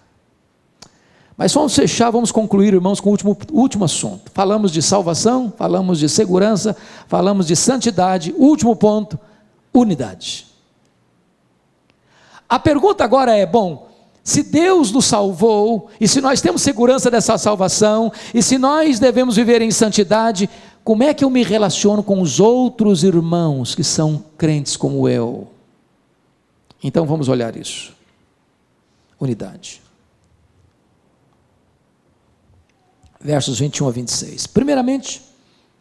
Mas vamos fechar, vamos concluir, irmãos, com o último assunto. Falamos de salvação, falamos de segurança, falamos de santidade. Último ponto, unidade. A pergunta agora é, bom, se Deus nos salvou, e se nós temos segurança dessa salvação, e se nós devemos viver em santidade, como é que eu me relaciono com os outros irmãos que são crentes como eu? Então vamos olhar isso. Unidade. Versos 21 a 26. Primeiramente,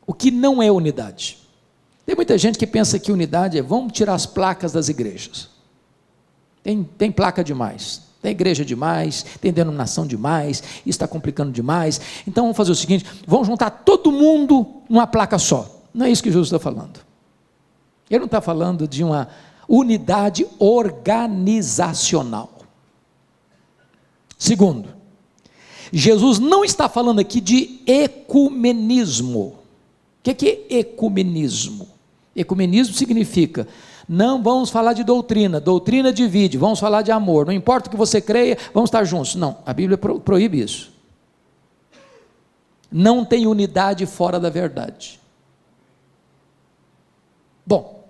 o que não é unidade? Tem muita gente que pensa que unidade é, vamos tirar as placas das igrejas. Tem placa demais, tem igreja demais, tem denominação demais, isso está complicando demais. Então vamos fazer o seguinte, vamos juntar todo mundo numa placa só. Não é isso que Jesus está falando. Ele não está falando de uma unidade organizacional. Segundo, Jesus não está falando aqui de ecumenismo. O que é ecumenismo? Ecumenismo significa, não vamos falar de doutrina, doutrina divide, vamos falar de amor, não importa o que você creia, vamos estar juntos. Não, a Bíblia proíbe isso. Não tem unidade fora da verdade. Bom,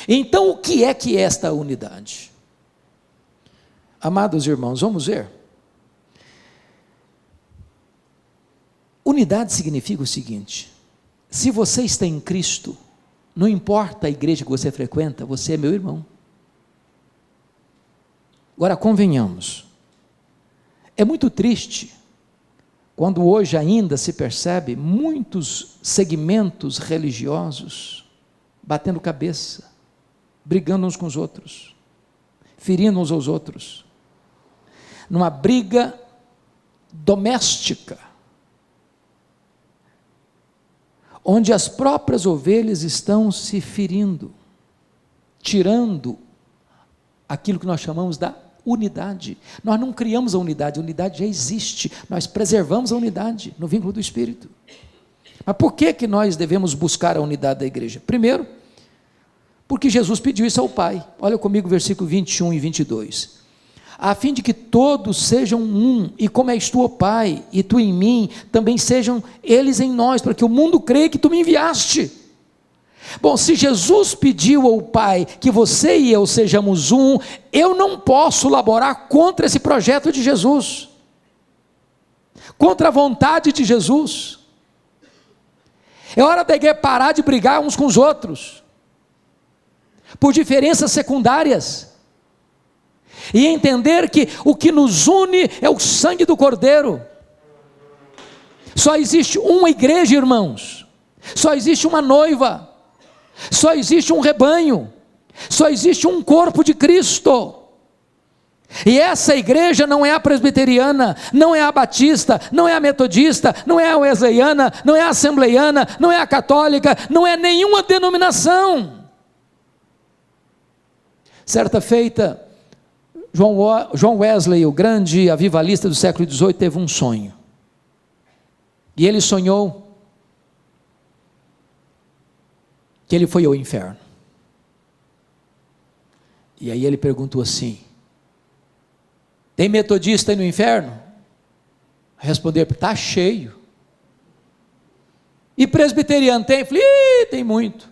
então o que é esta unidade? Amados irmãos, vamos ver. Unidade significa o seguinte, se você está em Cristo, não importa a igreja que você frequenta, você é meu irmão. Agora convenhamos, é muito triste, quando hoje ainda se percebe muitos segmentos religiosos, batendo cabeça, brigando uns com os outros, ferindo uns aos outros, numa briga doméstica, onde as próprias ovelhas estão se ferindo, tirando aquilo que nós chamamos da unidade. Nós não criamos a unidade já existe, nós preservamos a unidade no vínculo do Espírito. Mas por que nós devemos buscar a unidade da igreja? Primeiro, porque Jesus pediu isso ao Pai. Olha comigo versículo 21 e 22. A fim de que todos sejam um, e como és tu, ó Pai, e tu em mim, também sejam eles em nós, para que o mundo creia que tu me enviaste. Bom, se Jesus pediu ao Pai que você e eu sejamos um, eu não posso laborar contra esse projeto de Jesus, contra a vontade de Jesus. É hora da igreja parar de brigar uns com os outros, por diferenças secundárias, e entender que o que nos une é o sangue do Cordeiro. Só existe uma igreja, irmãos, só existe uma noiva, só existe um rebanho, só existe um corpo de Cristo. E essa igreja não é a presbiteriana, não é a batista, não é a metodista, não é a wesleyana, não é a assembleiana, não é a católica, não é nenhuma denominação. Certa feita, John Wesley, o grande avivalista do século XVIII, teve um sonho. E ele sonhou que ele foi ao inferno. E aí ele perguntou assim: tem metodista aí no inferno? Respondeu: está cheio. E presbiteriano tem? Falei: tem muito.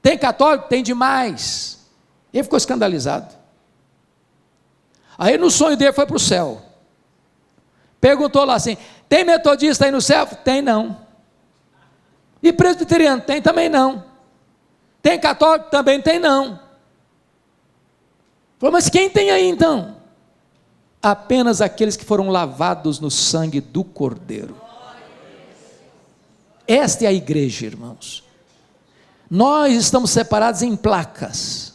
Tem católico? Tem demais. Ele ficou escandalizado. Aí no sonho dele foi para o céu. Perguntou lá assim: tem metodista aí no céu? Tem não. E presbiteriano? Tem também não. Tem católico? Também tem não. Falou: mas quem tem aí então? Apenas aqueles que foram lavados no sangue do Cordeiro. Esta é a igreja, irmãos. Nós estamos separados em placas,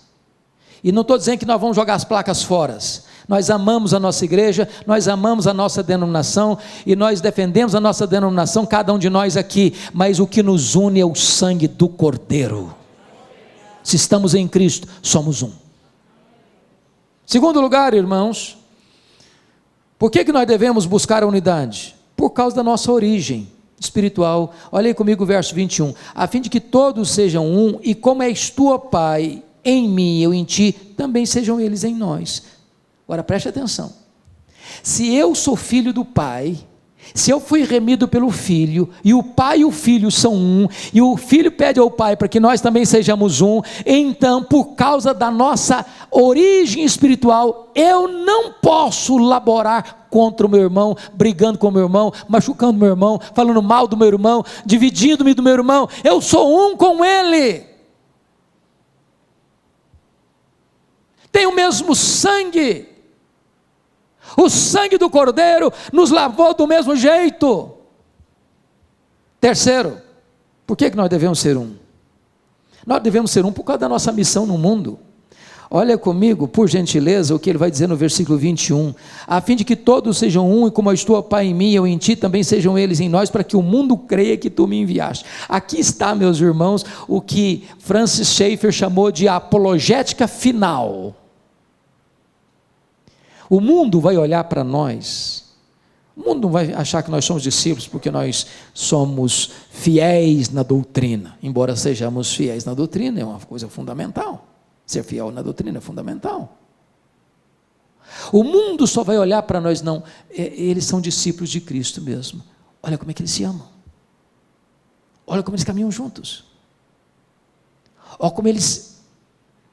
e não estou dizendo que nós vamos jogar as placas fora. Nós amamos a nossa igreja, nós amamos a nossa denominação, e nós defendemos a nossa denominação, cada um de nós aqui, mas o que nos une é o sangue do Cordeiro. Se estamos em Cristo, somos um. Segundo lugar, irmãos, por que nós devemos buscar a unidade? Por causa da nossa origem espiritual. Olha aí comigo o verso 21. A fim de que todos sejam um, e como és tu, ó Pai, em mim e eu em ti, também sejam eles em nós. Agora preste atenção: se eu sou filho do Pai, se eu fui remido pelo Filho, e o Pai e o Filho são um, e o Filho pede ao Pai para que nós também sejamos um, então, por causa da nossa origem espiritual, eu não posso laborar contra o meu irmão, brigando com o meu irmão, machucando o meu irmão, falando mal do meu irmão, dividindo-me do meu irmão. Eu sou um com ele, tem o mesmo sangue. O sangue do Cordeiro nos lavou do mesmo jeito. Terceiro, por que nós devemos ser um? Nós devemos ser um por causa da nossa missão no mundo. Olha comigo, por gentileza, o que ele vai dizer no versículo 21. A fim de que todos sejam um, e como és tu, ó Pai, em mim e eu em ti, também sejam eles em nós, para que o mundo creia que tu me enviaste. Aqui está, meus irmãos, o que Francis Schaeffer chamou de apologética final. O mundo vai olhar para nós, o mundo não vai achar que nós somos discípulos porque nós somos fiéis na doutrina, embora sejamos fiéis na doutrina, é uma coisa fundamental. Ser fiel na doutrina é fundamental. O mundo só vai olhar para nós, não, eles são discípulos de Cristo mesmo. Olha como é que eles se amam, olha como eles caminham juntos, olha como eles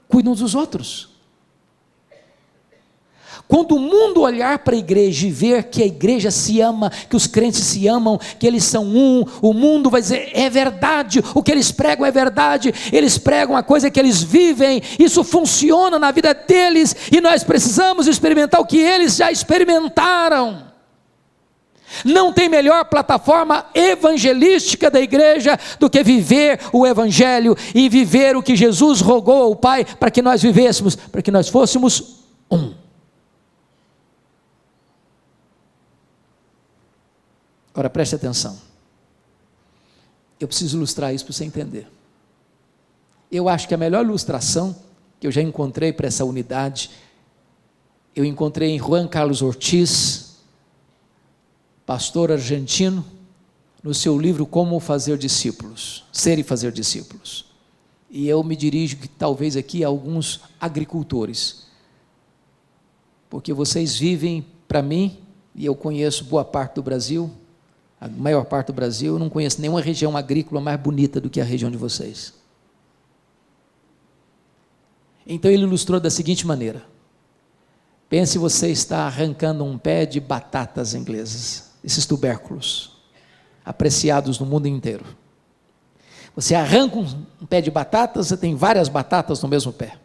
cuidam dos outros. Quando o mundo olhar para a igreja e ver que a igreja se ama, que os crentes se amam, que eles são um, o mundo vai dizer: é verdade, o que eles pregam é verdade, eles pregam a coisa que eles vivem, isso funciona na vida deles, e nós precisamos experimentar o que eles já experimentaram. Não tem melhor plataforma evangelística da igreja do que viver o evangelho, e viver o que Jesus rogou ao Pai para que nós vivêssemos, para que nós fôssemos um. Agora preste atenção, eu preciso ilustrar isso para você entender. Eu acho que a melhor ilustração que eu já encontrei para essa unidade, eu encontrei em Juan Carlos Ortiz, pastor argentino, no seu livro Como Fazer Discípulos, Ser e Fazer Discípulos. E eu me dirijo talvez aqui a alguns agricultores, porque vocês vivem, para mim, e eu conheço boa parte do Brasil, a maior parte do Brasil, eu não conheço nenhuma região agrícola mais bonita do que a região de vocês. Então ele ilustrou da seguinte maneira: pense você está arrancando um pé de batatas inglesas, esses tubérculos, apreciados no mundo inteiro. Você arranca um pé de batatas, você tem várias batatas no mesmo pé.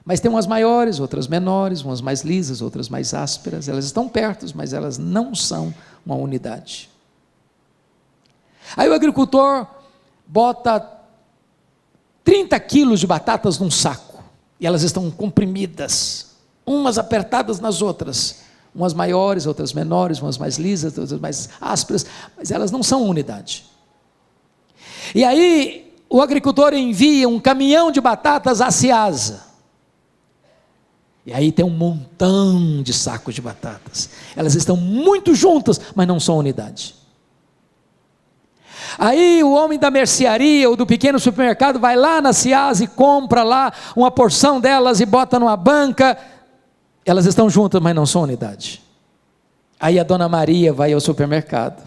Mas tem umas maiores, outras menores, umas mais lisas, outras mais ásperas. Elas estão perto, mas elas não são uma unidade. Aí o agricultor bota 30 quilos de batatas num saco, e elas estão comprimidas, umas apertadas nas outras, umas maiores, outras menores, umas mais lisas, outras mais ásperas, mas elas não são unidade. E aí o agricultor envia um caminhão de batatas à Ceasa, e aí tem um montão de sacos de batatas, elas estão muito juntas, mas não são unidade. Aí o homem da mercearia ou do pequeno supermercado vai lá na Ceasa e compra lá uma porção delas e bota numa banca, elas estão juntas, mas não são unidade. Aí a dona Maria vai ao supermercado,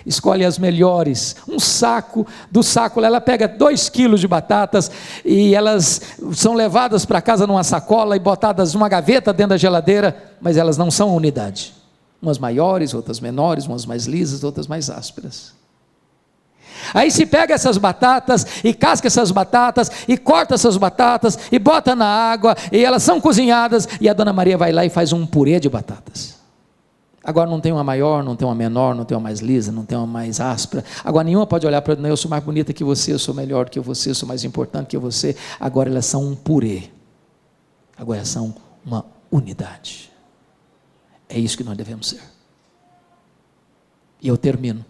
escolhe as melhores, um saco, do saco ela pega 2 quilos de batatas, e elas são levadas para casa numa sacola e botadas numa gaveta dentro da geladeira, mas elas não são unidade, umas maiores, outras menores, umas mais lisas, outras mais ásperas. Aí se pega essas batatas, e casca essas batatas, e corta essas batatas, e bota na água, e elas são cozinhadas, e a dona Maria vai lá e faz um purê de batatas. Agora não tem uma maior, não tem uma menor, não tem uma mais lisa, não tem uma mais áspera. Agora nenhuma pode olhar para ela, eu sou mais bonita que você, eu sou melhor que você, eu sou mais importante que você. Agora elas são um purê. Agora elas são uma unidade. É isso que nós devemos ser. E eu termino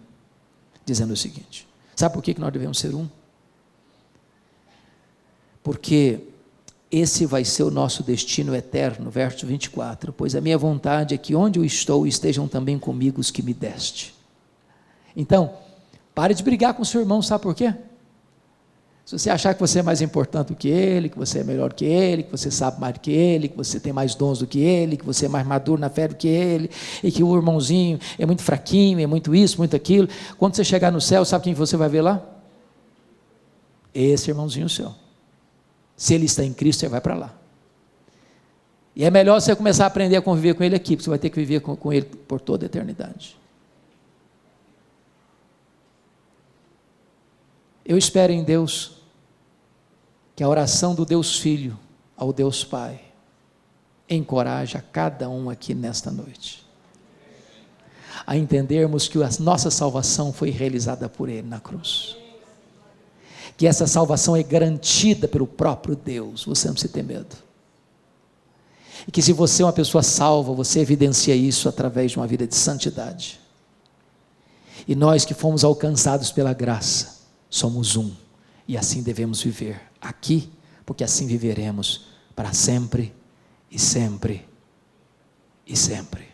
dizendo o seguinte: sabe por que nós devemos ser um? Porque esse vai ser o nosso destino eterno, verso 24, pois a minha vontade é que onde eu estou estejam também comigo os que me deste. Então, pare de brigar com o seu irmão, sabe por quê? Se você achar que você é mais importante do que ele, que você é melhor que ele, que você sabe mais do que ele, que você tem mais dons do que ele, que você é mais maduro na fé do que ele, e que o irmãozinho é muito fraquinho, é muito isso, muito aquilo, quando você chegar no céu, sabe quem você vai ver lá? Esse irmãozinho seu. Se ele está em Cristo, você vai para lá. E é melhor você começar a aprender a conviver com ele aqui, porque você vai ter que viver com ele por toda a eternidade. Eu espero em Deus que a oração do Deus Filho ao Deus Pai encoraje a cada um aqui nesta noite a entendermos que a nossa salvação foi realizada por Ele na cruz, que essa salvação é garantida pelo próprio Deus, você não precisa ter medo, e que se você é uma pessoa salva, você evidencia isso através de uma vida de santidade, e nós que fomos alcançados pela graça, somos um, e assim devemos viver aqui, porque assim viveremos para sempre, e sempre, e sempre.